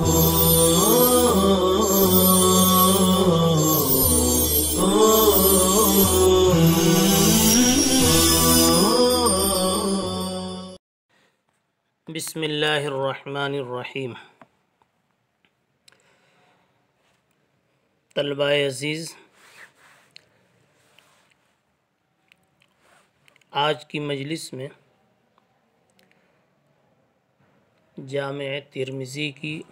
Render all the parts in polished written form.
بسم اللہ الرحمن الرحیم۔ طلبہ عزیز، آج کی مجلس میں جامع ترمذی کی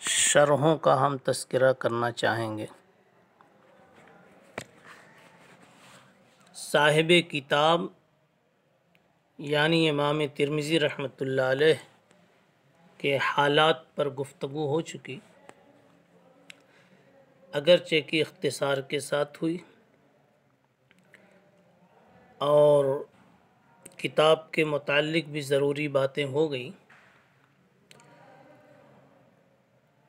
شرحوں کا ہم تذکرہ کرنا چاہیں گے۔ صاحب کتاب یعنی امام ترمذی رحمۃ اللہ علیہ کے حالات پر گفتگو ہو چکی، اگرچہ کہ اختصار کے ساتھ ہوئی، اور کتاب کے متعلق بھی ضروری باتیں ہو گئیں۔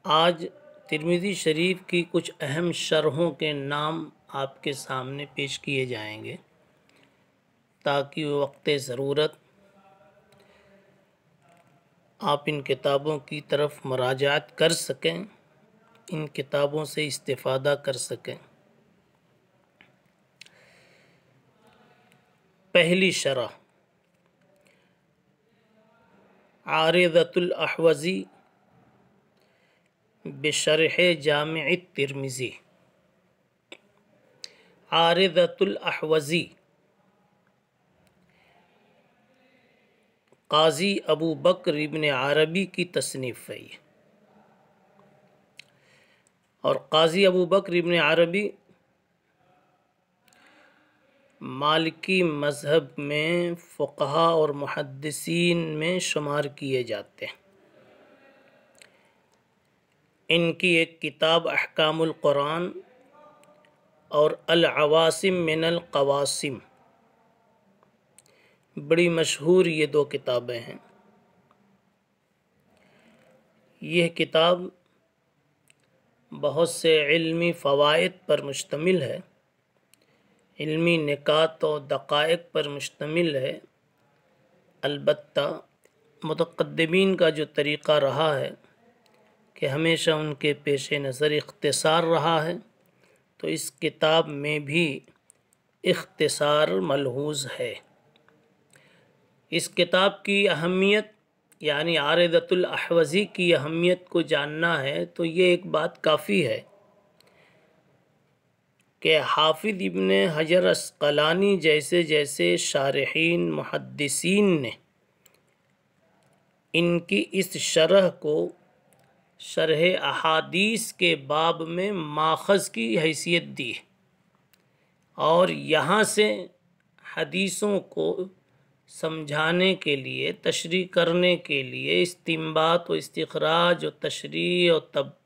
آج ترمذی شریف کی کچھ اہم شرحوں کے نام آپ کے سامنے پیش کیے جائیں گے تاکہ وقت ضرورت آپ ان کتابوں کی طرف مراجعت کر سکیں، ان کتابوں سے استفادہ کر سکیں۔ پہلی شرح عارضۃ الاحوزی بشرح جامع الترمذی۔ عارضۃ الاحوزی قاضی ابو بکر ابن عربی کی تصنیف ہے، اور قاضی ابو بکر ابن عربی مالکی مذہب میں فقہا اور محدثین میں شمار کیے جاتے ہیں۔ ان کی ایک کتاب احکام القرآن اور العواصم من القواسم، بڑی مشہور یہ دو کتابیں ہیں۔ یہ کتاب بہت سے علمی فوائد پر مشتمل ہے، علمی نکات و دقائق پر مشتمل ہے۔ البتہ متقدمین کا جو طریقہ رہا ہے کہ ہمیشہ ان کے پیش نظر اختصار رہا ہے، تو اس کتاب میں بھی اختصار ملحوظ ہے۔ اس کتاب کی اہمیت یعنی عارضۃ الاحوزی کی اہمیت کو جاننا ہے تو یہ ایک بات کافی ہے کہ حافظ ابن حجر عسقلانی جیسے شارحین محدثین نے ان کی اس شرح کو شرح احادیث کے باب میں ماخذ کی حیثیت دی، اور یہاں سے حدیثوں کو سمجھانے کے لیے، تشریح کرنے کے لیے، استنباط و استخراج و تشریح و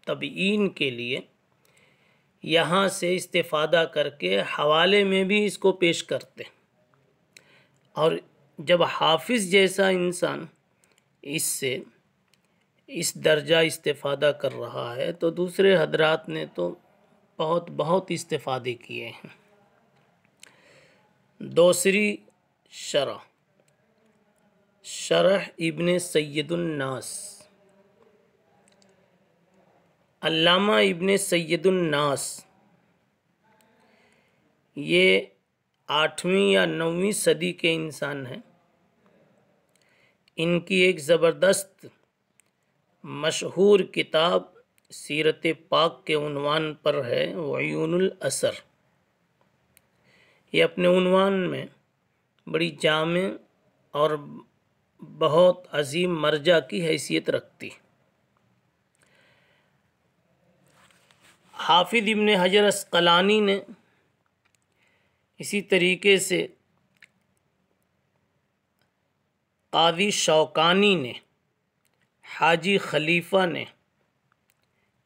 تبیین کے لیے یہاں سے استفادہ کر کے حوالے میں بھی اس کو پیش کرتے۔ اور جب حافظ جیسا انسان اس سے اس درجہ استفادہ کر رہا ہے تو دوسرے حضرات نے تو بہت استفادے کیے ہیں۔ دوسری شرح شرح ابن سید الناس۔ علامہ ابن سید الناس یہ 8ویں یا 9ویں صدی کے انسان ہیں۔ ان کی ایک زبردست مشہور کتاب سیرت پاک کے عنوان پر ہے عیون الاثر۔ یہ اپنے عنوان میں بڑی جامع اور بہت عظیم مرجع کی حیثیت رکھتی۔ حافظ ابن حجر عسقلانی نے اسی طریقے سے قاضی شوکانی نے، حاجی خلیفہ نے،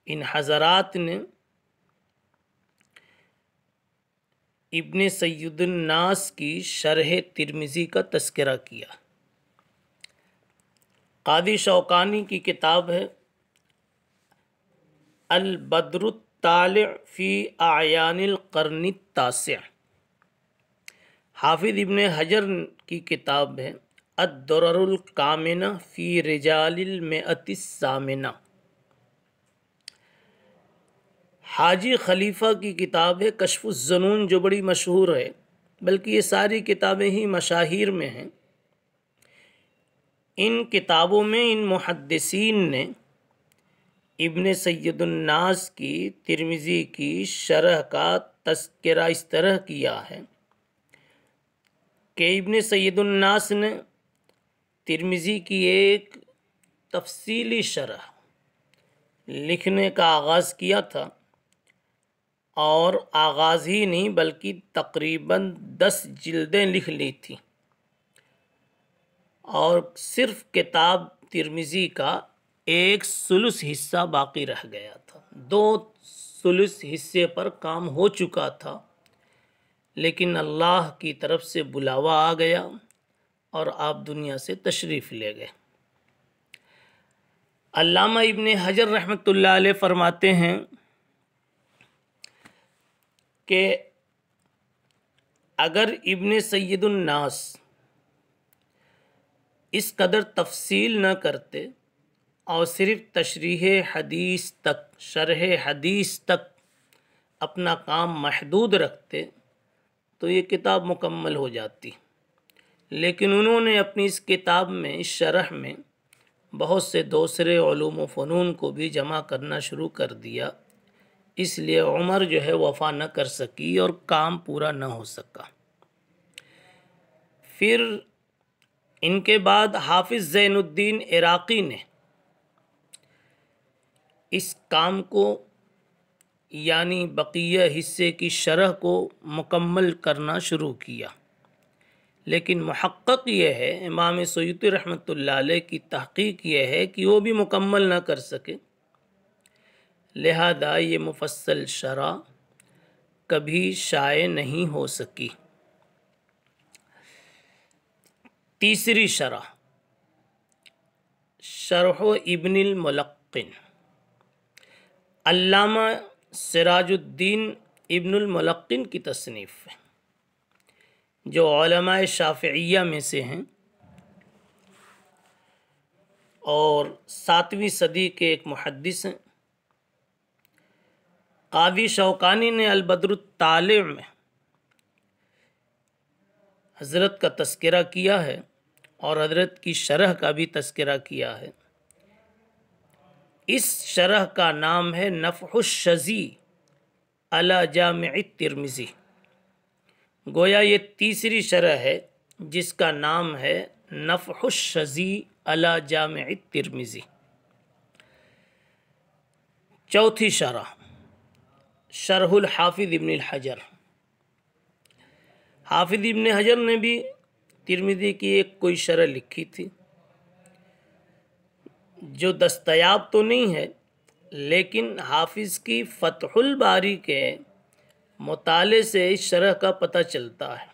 ان حضرات نے ابن سید الناس کی شرح ترمذی کا تذکرہ کیا۔ قاضی شوکانی کی کتاب ہے البدر الطالع فی اعیان القرن التاسع۔ حافظ ابن حجر کی کتاب ہے الدرر الکامنہ فی رجال المئۃ الثامنہ، حاجی خلیفہ کی کتاب ہے کشف الظنون، جو بڑی مشہور ہے، بلکہ یہ ساری کتابیں ہی مشاہیر میں ہیں۔ ان کتابوں میں ان محدثین نے ابن سید الناس کی ترمذی کی شرح کا تذکرہ اس طرح کیا ہے کہ ابن سید الناس نے ترمذی کی ایک تفصیلی شرح لکھنے کا آغاز کیا تھا، اور آغاز ہی نہیں بلکہ تقریباً 10 جلدیں لکھ لی تھیں، اور صرف کتاب ترمذی کا 1/3 حصہ باقی رہ گیا تھا۔ 2/3 حصے پر کام ہو چکا تھا، لیکن اللہ کی طرف سے بلاوا آ گیا اور آپ دنیا سے تشریف لے گئے۔ علامہ ابن حجر رحمۃ اللہ علیہ فرماتے ہیں کہ اگر ابن سید الناس اس قدر تفصیل نہ کرتے اور صرف تشریح حدیث تک، شرح حدیث تک اپنا کام محدود رکھتے تو یہ کتاب مکمل ہو جاتی، لیکن انہوں نے اپنی اس کتاب میں، اس شرح میں، بہت سے دوسرے علوم و فنون کو بھی جمع کرنا شروع کر دیا، اس لیے عمر جو ہے وفا نہ کر سکی اور کام پورا نہ ہو سکا۔ پھر ان کے بعد حافظ زین الدین عراقی نے اس کام کو، یعنی بقیہ حصے کی شرح کو مکمل کرنا شروع کیا، لیکن محقق یہ ہے، امام سیوطی رحمۃ اللہ علیہ کی تحقیق یہ ہے کہ وہ بھی مکمل نہ کر سکے، لہذا یہ مفصل شرح کبھی شائع نہیں ہو سکی۔ تیسری شرح، شرح ابن الملقن، علامہ سراج الدین ابن الملقن کی تصنیف ہے، جو علماء شافعیہ میں سے ہیں اور 7ویں صدی کے ایک محدث ہیں۔ قاضی شوکانی نے البدر الطالع میں حضرت کا تذکرہ کیا ہے اور حضرت کی شرح کا بھی تذکرہ کیا ہے۔ اس شرح کا نام ہے نفح الشذی علی جامع الترمذی، گویا یہ تیسری شرح ہے جس کا نام ہے نفح الشذی علی جامع الترمذی۔ چوتھی شرح، شرح الحافظ ابن الحجر، حافظ ابن حجر نے بھی ترمذی کی ایک کوئی شرح لکھی تھی جو دستیاب تو نہیں ہے، لیکن حافظ کی فتح الباری کے مطالعے سے اس شرح کا پتہ چلتا ہے۔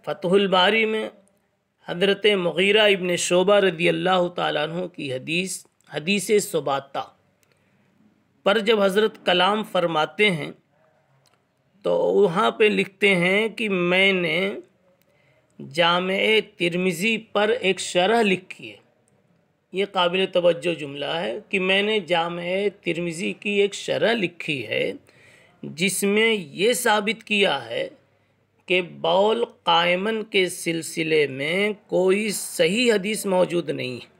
فتح الباری میں حضرت مغیرہ ابن شعبہ رضی اللہ تعالیٰ عنہ کی حدیث ثباتہ پر جب حضرت کلام فرماتے ہیں تو وہاں پہ لکھتے ہیں کہ میں نے جامع ترمذی پر ایک شرح لکھی ہے۔ یہ قابل توجہ جملہ ہے کہ میں نے جامع ترمذی کی ایک شرح لکھی ہے جس میں یہ ثابت کیا ہے کہ بول قائمن کے سلسلے میں کوئی صحیح حدیث موجود نہیں ہے۔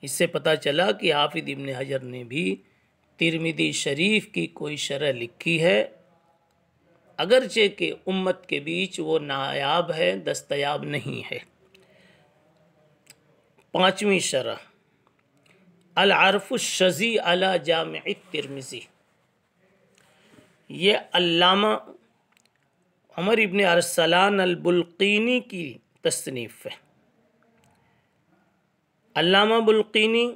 اس سے پتہ چلا کہ حافظ ابن حجر نے بھی ترمذی شریف کی کوئی شرح لکھی ہے، اگرچہ کہ امت کے بیچ وہ نایاب ہے، دستیاب نہیں ہے۔ پانچویں شرح، العرف الشذی علی جامع الترمذی، یہ علامہ عمر ابن ارسلان البلقینی کی تصنیف ہے۔ علامہ بلقینی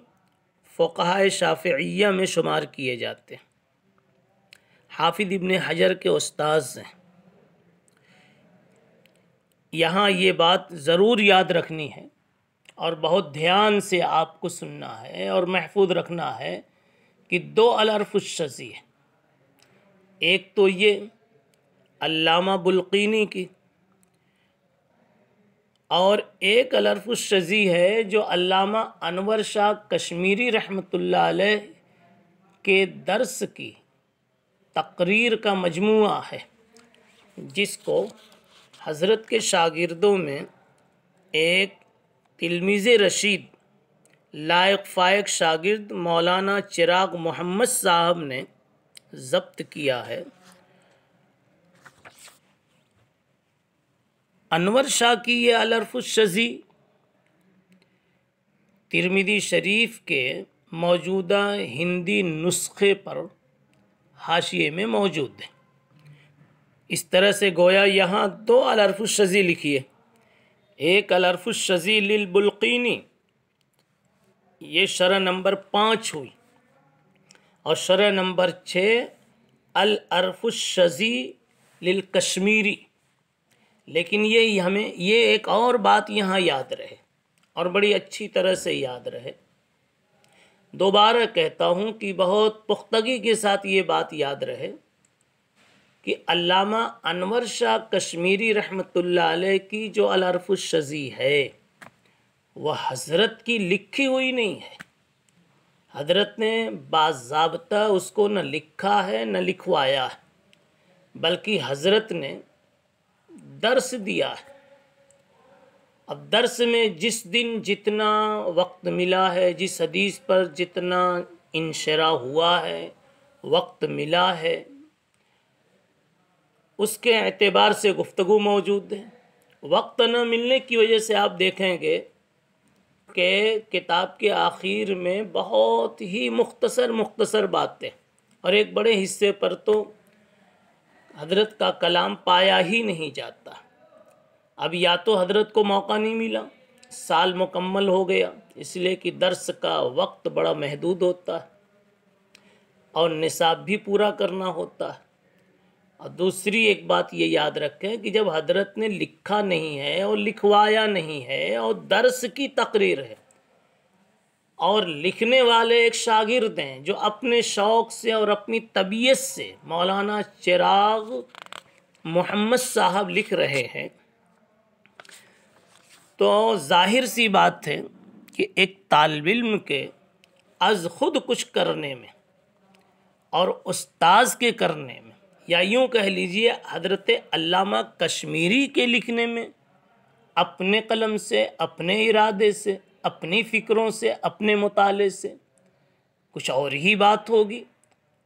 فقہائے شافعیہ میں شمار کیے جاتے ہیں، حافظ ابن حجر کے استاذ ہیں۔ یہاں یہ بات ضرور یاد رکھنی ہے اور بہت دھیان سے آپ کو سننا ہے اور محفوظ رکھنا ہے کہ 2 العرف الشذی ہے، ایک تو یہ علامہ بلقینی کی، اور ایک العرف الشذی ہے جو علامہ انور شاہ کشمیری رحمۃ اللہ علیہ کے درس کی تقریر کا مجموعہ ہے، جس کو حضرت کے شاگردوں میں ایک تلمیذ رشید لائق فائق شاگرد مولانا چراغ محمد صاحب نے ضبط کیا ہے۔ انور شاہ کی یہ العرف الشذی ترمذی شریف کے موجودہ ہندی نسخے پر حاشیے میں موجود ہے۔ اس طرح سے گویا یہاں دو العرف الشذی لکھی ہے، ایک العرف الشذی للبلقینی، یہ شرح نمبر 5 ہوئی، اور شرح نمبر 6 العرف الشذی للکشمیری۔ لیکن یہ ایک اور بات یہاں یاد رہے، اور بڑی اچھی طرح سے یاد رہے، دوبارہ کہتا ہوں کہ بہت پختگی کے ساتھ یہ بات یاد رہے کہ علامہ انور شاہ کشمیری رحمۃ اللہ علیہ کی جو العرف الشذی ہے وہ حضرت کی لکھی ہوئی نہیں ہے۔ حضرت نے باضابطہ اس کو نہ لکھا ہے نہ لکھوایا ہے، بلکہ حضرت نے درس دیا ہے۔ اب درس میں جس دن جتنا وقت ملا ہے، جس حدیث پر جتنا انشراح ہوا ہے، وقت ملا ہے، اس کے اعتبار سے گفتگو موجود ہے۔ وقت نہ ملنے کی وجہ سے آپ دیکھیں گے کہ کتاب کے آخر میں بہت ہی مختصر باتیں، اور ایک بڑے حصے پر تو حضرت کا کلام پایا ہی نہیں جاتا۔ اب یا تو حضرت کو موقع نہیں ملا، سال مکمل ہو گیا، اس لیے کہ درس کا وقت بڑا محدود ہوتا ہے اور نصاب بھی پورا کرنا ہوتا ہے۔ اور دوسری ایک بات یہ یاد رکھیں کہ جب حضرت نے لکھا نہیں ہے اور لکھوایا نہیں ہے اور درس کی تقریر ہے، اور لکھنے والے ایک شاگرد ہیں جو اپنے شوق سے اور اپنی طبیعت سے مولانا چراغ محمد صاحب لکھ رہے ہیں، تو ظاہر سی بات ہے کہ ایک طالب علم کے از خود کچھ کرنے میں اور استاذ کے کرنے میں، یا یوں کہہ لیجئے حضرت علامہ کشمیری کے لکھنے میں، اپنے قلم سے، اپنے ارادے سے، اپنی فکروں سے، اپنے مطالعے سے کچھ اور ہی بات ہوگی،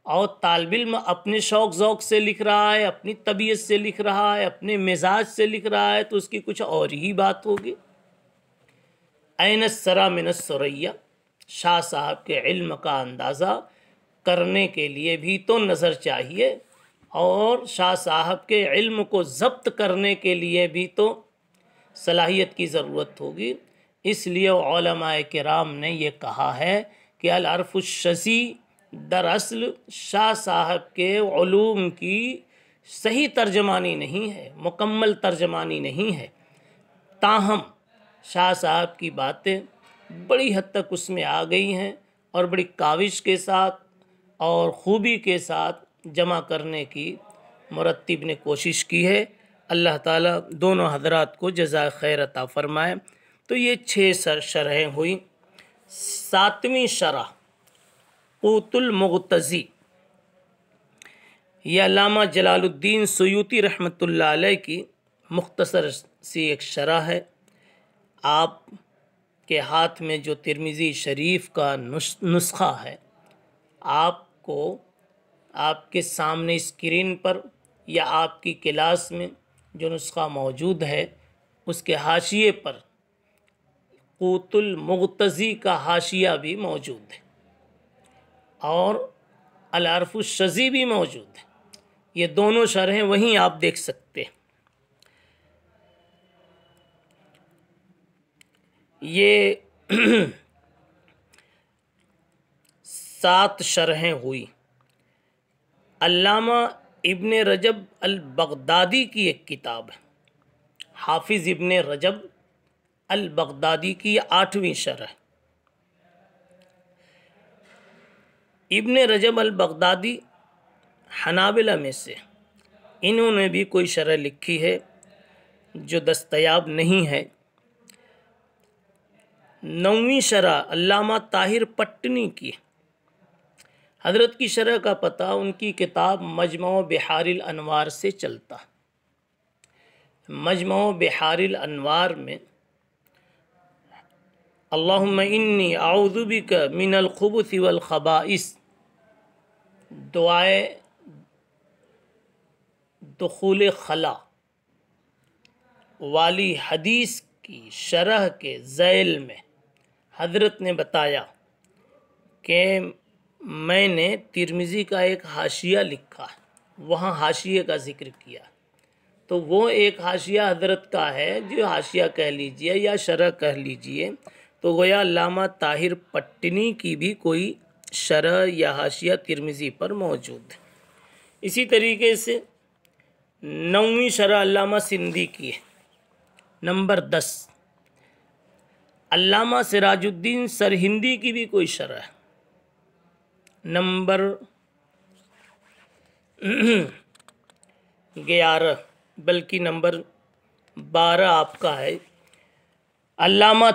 اور طالب علم اپنے شوق ذوق سے لکھ رہا ہے، اپنی طبیعت سے لکھ رہا ہے، اپنے مزاج سے لکھ رہا ہے، تو اس کی کچھ اور ہی بات ہوگی۔ این السرا من الثریا، شاہ صاحب کے علم کا اندازہ کرنے کے لیے بھی تو نظر چاہیے، اور شاہ صاحب کے علم کو ضبط کرنے کے لیے بھی تو صلاحیت کی ضرورت ہوگی۔ اس لیے علماء کرام نے یہ کہا ہے کہ العرف الشذی دراصل شاہ صاحب کے علوم کی صحیح ترجمانی نہیں ہے، مکمل ترجمانی نہیں ہے، تاہم شاہ صاحب کی باتیں بڑی حد تک اس میں آ گئی ہیں، اور بڑی کاوش کے ساتھ اور خوبی کے ساتھ جمع کرنے کی مرتب نے کوشش کی ہے۔ اللہ تعالیٰ دونوں حضرات کو جزائے خیر عطا فرمائے۔ تو یہ 6 شرحیں ہوئیں۔ 7ویں شرح قوت المغتزی، یہ علامہ جلال الدین سیوطی رحمۃ اللہ علیہ کی مختصر سی ایک شرح ہے۔ آپ کے ہاتھ میں جو ترمذی شریف کا نسخہ ہے، آپ کو آپ کے سامنے اسکرین پر یا آپ کی کلاس میں جو نسخہ موجود ہے، اس کے حاشیے پر قوت المغتزی کا حاشیہ بھی موجود ہے، اور العرف الشذی بھی موجود ہے۔ یہ دونوں شرحیں وہیں آپ دیکھ سکتے ہیں۔ یہ 7 شرحیں ہوئی۔ علامہ ابن رجب البغدادی کی ایک کتاب ہے، حافظ ابن رجب البغدادی کی 8ویں شرح۔ ابن رجب البغدادی حنابلہ میں سے، انہوں نے بھی کوئی شرح لکھی ہے جو دستیاب نہیں ہے، 9ویں شرح علامہ طاہر پٹنی کی۔ حضرت کی شرح کا پتہ ان کی کتاب مجمع بحار الانوار سے چلتا۔ مجمع بحار الانوار میں اللہم انی اعوذ بک من الخبث والخبائث، دعائے دخول خلا والی حدیث کی شرح کے ذیل میں حضرت نے بتایا کہ میں نے ترمذی کا ایک حاشیہ لکھا، وہاں حاشیے کا ذکر کیا، تو وہ ایک حاشیہ حضرت کا ہے جو حاشیہ کہہ لیجئے یا شرح کہہ لیجئے، تو گویا علامہ طاہر پٹنی کی بھی کوئی شرح یا حاشیہ ترمذی پر موجود ہے۔ اسی طریقے سے 9ویں شرح علامہ سندھی کی ہے۔ نمبر 10 علامہ سراج الدین سرہندی کی بھی کوئی شرح ہے۔ نمبر 11 بلکہ نمبر 12 آپ کا ہے علامہ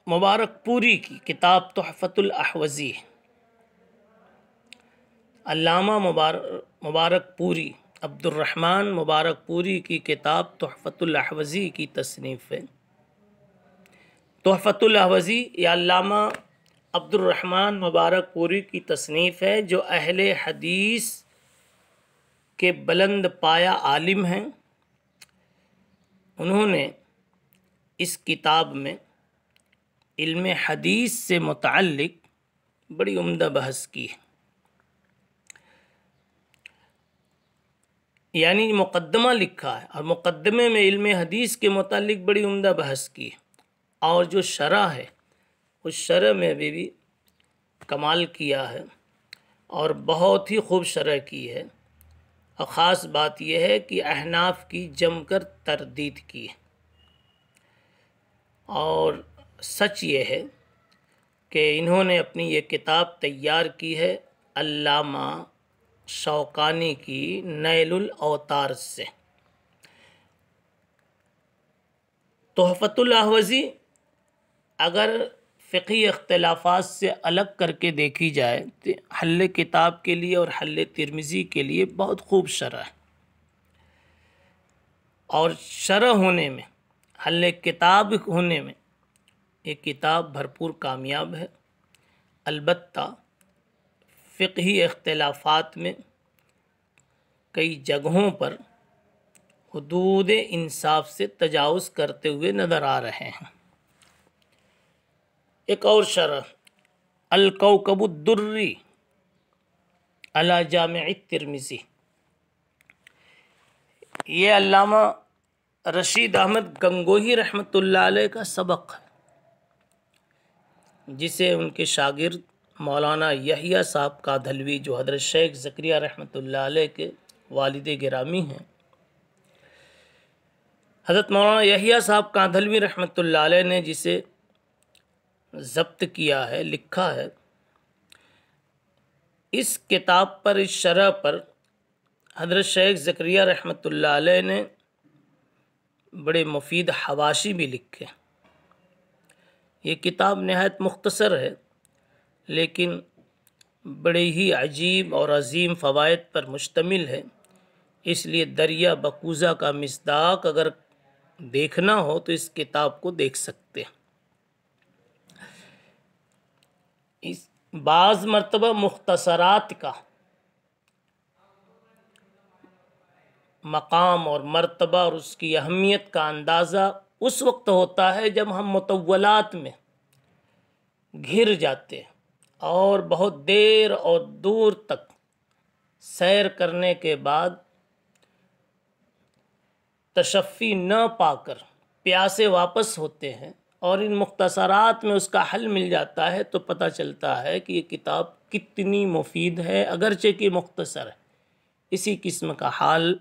مبارک پوری کی کتاب تحفۃ الاحوذی۔ علامہ مبارک پوری، عبد الرحمن مبارک پوری کی کتاب تحفۃ الاحوذی کی تصنیف ہے۔ تحفۃ الاحوذی یا علامہ عبد الرحمن مبارک پوری کی تصنیف ہے، جو اہل حدیث کے بلند پایہ عالم ہیں۔ انہوں نے اس کتاب میں علم حدیث سے متعلق بڑی عمدہ بحث کی ہے، یعنی مقدمہ لکھا ہے اور مقدمے میں علم حدیث کے متعلق بڑی عمدہ بحث کی ہے، اور جو شرح ہے اس شرح میں بھی کمال کیا ہے اور بہت ہی خوب شرح کی ہے، اور خاص بات یہ ہے کہ احناف کی جم کر تردید کی ہے۔ اور سچ یہ ہے کہ انہوں نے اپنی یہ کتاب تیار کی ہے علامہ شوکانی کی نیل الاوتار سے۔ تحفۃ الاحوذی اگر فقہی اختلافات سے الگ کر کے دیکھی جائے تو حل کتاب کے لیے اور حل ترمذی کے لیے بہت خوب شرح ہے، اور شرح ہونے میں، حل کتاب ہونے میں یہ کتاب بھرپور کامیاب ہے۔ البتہ فقہی اختلافات میں کئی جگہوں پر حدود انصاف سے تجاوز کرتے ہوئے نظر آ رہے ہیں۔ ایک اور شرح الکوکب الدری علی جامع الترمذی، یہ علامہ رشید احمد گنگوہی رحمۃ اللہ علیہ کا سبق ہے، جسے ان کے شاگرد مولانا یحییٰ صاحب کاندھلوی، جو حضرت شیخ زکریا رحمۃ اللہ علیہ کے والد گرامی ہیں، حضرت مولانا یحییٰ صاحب کاندھلوی رحمۃ اللہ علیہ نے جسے ضبط کیا ہے، لکھا ہے، اس کتاب پر، اس شرح پر حضرت شیخ زکریا رحمۃ اللہ علیہ نے بڑے مفید حواشی بھی لکھے۔ یہ کتاب نہایت مختصر ہے، لیکن بڑے ہی عجیب اور عظیم فوائد پر مشتمل ہے، اس لیے دریا بقوزہ کا مصداق اگر دیکھنا ہو تو اس کتاب کو دیکھ سکتے ہیں۔ بعض مرتبہ مختصرات کا مقام اور مرتبہ اور اس کی اہمیت کا اندازہ اس وقت ہوتا ہے جب ہم مطولات میں گھر جاتے ہیں اور بہت دیر اور دور تک سیر کرنے کے بعد تشفی نہ پا کر پیاسے واپس ہوتے ہیں، اور ان مختصرات میں اس کا حل مل جاتا ہے، تو پتہ چلتا ہے کہ یہ کتاب کتنی مفید ہے، اگرچہ کہ مختصر ہے۔ اسی قسم کا حال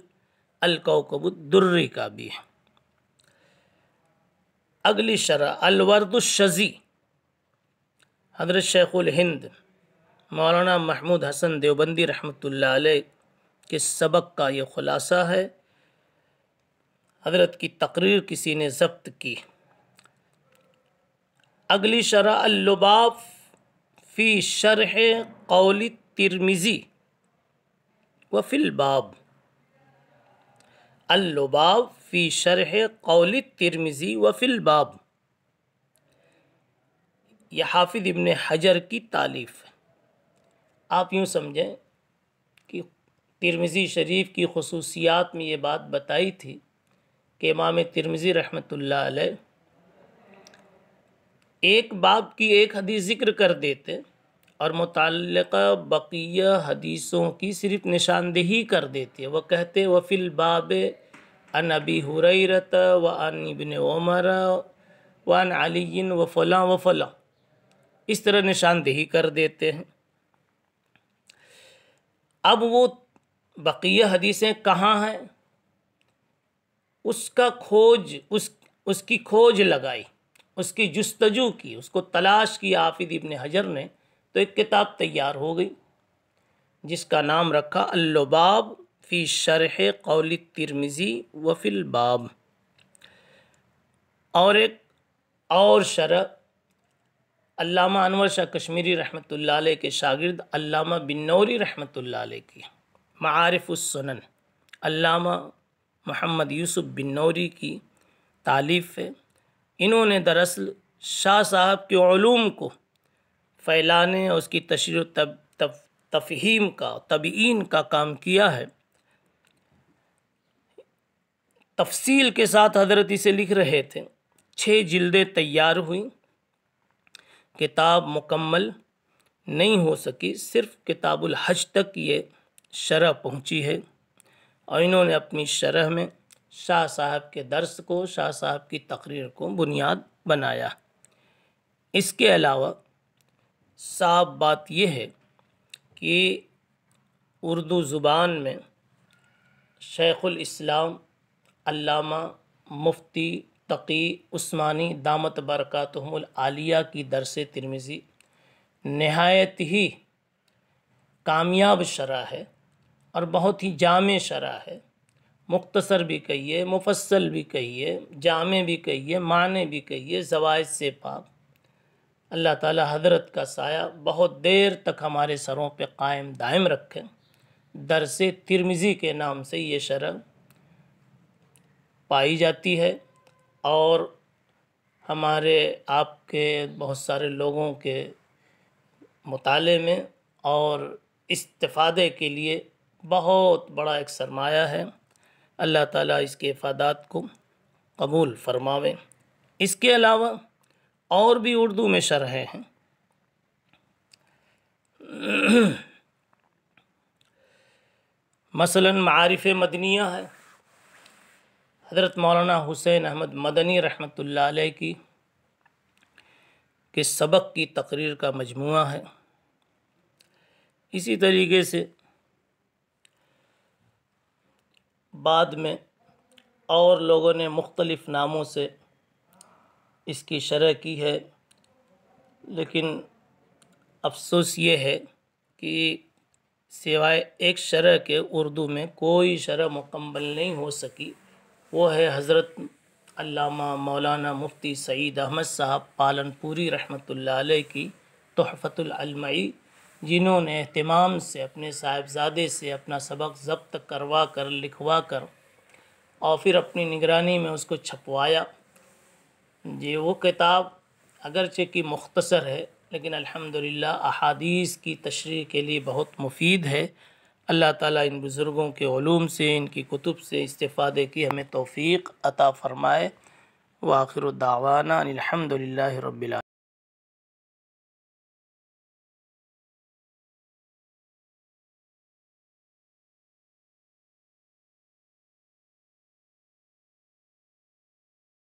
الکوکب الدری کا بھی ہے۔ اگلی شرح الورد الشذی، حضرت شیخ الہند مولانا محمود حسن دیوبندی رحمۃ اللہ علیہ کے سبق کا یہ خلاصہ ہے۔ حضرت کی تقریر کسی نے ضبط کی، اگلی شرح اللباب فی شرح قول الترمذی وفی الباب، اللباب فی شرح قول الترمذی وفی الباب، یہ حافظ ابن حجر کی تالیف ہے۔ آپ یوں سمجھیں کہ ترمذی شریف کی خصوصیات میں یہ بات بتائی تھی کہ امام ترمذی رحمۃ اللہ علیہ ایک باب کی ایک حدیث ذکر کر دیتے اور متعلقہ بقیہ حدیثوں کی صرف نشاندہی کر دیتے، وہ کہتے وفی الباب عن ابی ہریرۃ وعن ابن عمر وعن علی وفلاں وفلاں، اس طرح نشاندہی کر دیتے ہیں۔ اب وہ بقیہ حدیثیں کہاں ہیں، اس کی کھوج لگائی، اس کی جستجو کی، اس کو تلاش کی حافظ ابن حجر نے، تو ایک کتاب تیار ہو گئی جس کا نام رکھا اللباب فی شرح قول الترمذی وفی الباب، اور ایک اور شرح علامہ انور شاہ کشمیری رحمۃ اللہ علیہ کے شاگرد علامہ بنوری رحمۃ اللہ علیہ کی معارف السنن، علامہ محمد یوسف بنوری کی تالیف ہے۔ انہوں نے دراصل شاہ صاحب کے علوم کو پھیلانے اور اس کی تشریح و تفہیم کا تبیین کا کام کیا ہے۔ تفصیل کے ساتھ حضرت اسے لکھ رہے تھے، 6 جلدیں تیار ہوئیں، کتاب مکمل نہیں ہو سکی، صرف کتاب الحج تک یہ شرح پہنچی ہے، اور انہوں نے اپنی شرح میں شاہ صاحب کے درس کو، شاہ صاحب کی تقریر کو بنیاد بنایا۔ اس کے علاوہ صاف بات یہ ہے کہ اردو زبان میں شیخ الاسلام علامہ مفتی تقی عثمانی دامت برکاتہم العالیہ کی درس ترمذی نہایت ہی کامیاب شرح ہے اور بہت ہی جامع شرح ہے، مختصر بھی کہیے، مفصل بھی کہیے، جامع بھی کہیے، معنی بھی کہیے، زوائد سے پاک۔ اللہ تعالی حضرت کا سایہ بہت دیر تک ہمارے سروں پہ قائم دائم رکھے۔ درس ترمذی کے نام سے یہ شرح پائی جاتی ہے، اور ہمارے آپ کے بہت سارے لوگوں کے مطالعے میں اور استفادے کے لیے بہت بڑا ایک سرمایہ ہے۔ اللہ تعالیٰ اس کے افادات کو قبول فرماوے۔ اس کے علاوہ اور بھی اردو میں شرحیں ہیں۔ مثلا معارف مدنیہ ہے، حضرت مولانا حسین احمد مدنی رحمۃ اللہ علیہ کی کے سبق کی تقریر کا مجموعہ ہے۔ اسی طریقے سے بعد میں اور لوگوں نے مختلف ناموں سے اس کی شرح کی ہے، لیکن افسوس یہ ہے کہ سوائے ایک شرح کے اردو میں کوئی شرح مکمل نہیں ہو سکی، وہ ہے حضرت علامہ مولانا مفتی سعید احمد صاحب پالنپوری رحمۃ اللہ علیہ کی تحفۃ العلمعی، جنہوں نے اہتمام سے اپنے صاحبزادے سے اپنا سبق ضبط کروا کر لکھوا کر اور پھر اپنی نگرانی میں اس کو چھپوایا۔ وہ کتاب اگرچہ کہ مختصر ہے، لیکن الحمدللہ احادیث کی تشریح کے لیے بہت مفید ہے۔ اللہ تعالیٰ ان بزرگوں کے علوم سے، ان کی کتب سے استفادے کی ہمیں توفیق عطا فرمائے۔ وآخر دعوانا الحمدللہ رب العالمین۔